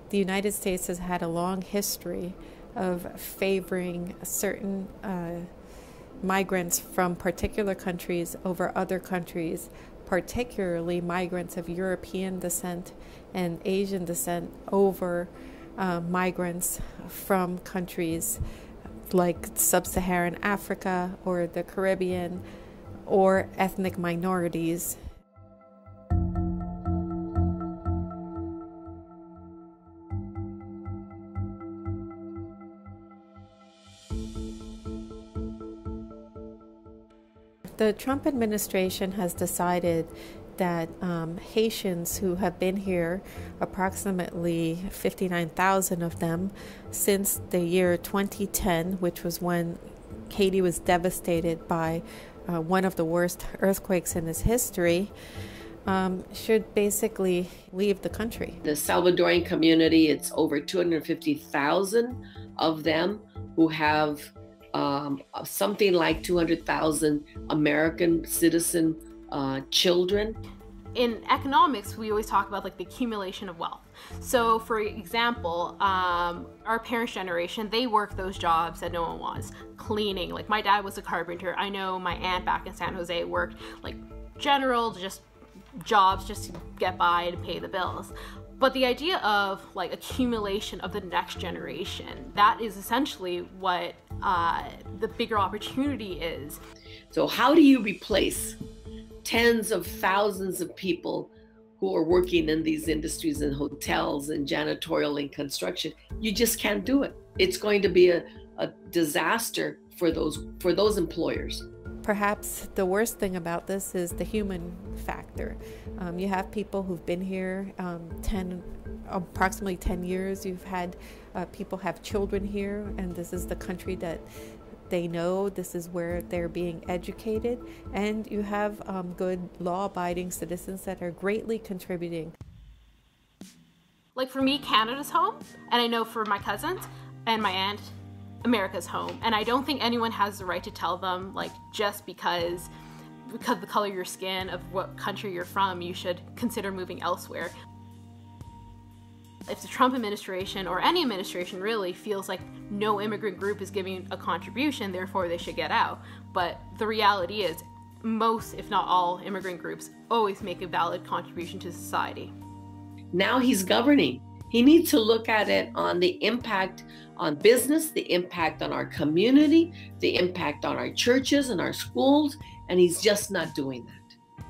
The United States has had a long history of favoring certain migrants from particular countries over other countries, particularly migrants of European descent and Asian descent over migrants from countries like Sub-Saharan Africa or the Caribbean or ethnic minorities. The Trump administration has decided that Haitians who have been here, approximately 59,000 of them, since the year 2010, which was when Haiti was devastated by one of the worst earthquakes in its history, should basically leave the country. The Salvadorian community, it's over 250,000 of them who have something like 200,000 American citizen children. In economics, we always talk about like the accumulation of wealth. So for example, our parents' generation, they work those jobs that no one wants. Cleaning, like my dad was a carpenter. I know my aunt back in San Jose worked like general just jobs just to get by and pay the bills. But the idea of like accumulation of the next generation, that is essentially what the bigger opportunity is. So how do you replace tens of thousands of people who are working in these industries and hotels and janitorial and construction? You just can't do it. It's going to be a disaster for those employers. Perhaps the worst thing about this is the human factor. You have people who've been here approximately 10 years. You've had people have children here, and this is the country that they know. This is where they're being educated. And you have good law-abiding citizens that are greatly contributing. Like for me, Canada's home, and I know for my cousins and my aunt, America's home. And I don't think anyone has the right to tell them, like, just because of the color of your skin, of what country you're from, you should consider moving elsewhere. If the Trump administration, or any administration really, feels like no immigrant group is giving a contribution, therefore they should get out. But the reality is, most, if not all, immigrant groups always make a valid contribution to society. Now he's governing. He needs to look at it on the impact on business, the impact on our community, the impact on our churches and our schools, and he's just not doing that.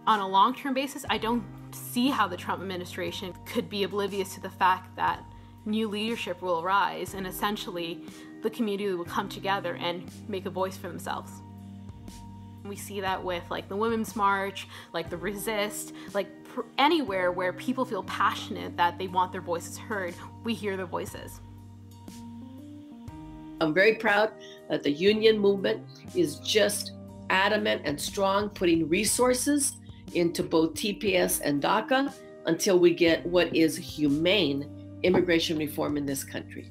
On a long-term basis, I don't see how the Trump administration could be oblivious to the fact that new leadership will rise and essentially the community will come together and make a voice for themselves. We see that with like the Women's March, like the Resist, like anywhere where people feel passionate that they want their voices heard, we hear their voices. I'm very proud that the union movement is just adamant and strong, putting resources into both TPS and DACA until we get what is humane immigration reform in this country.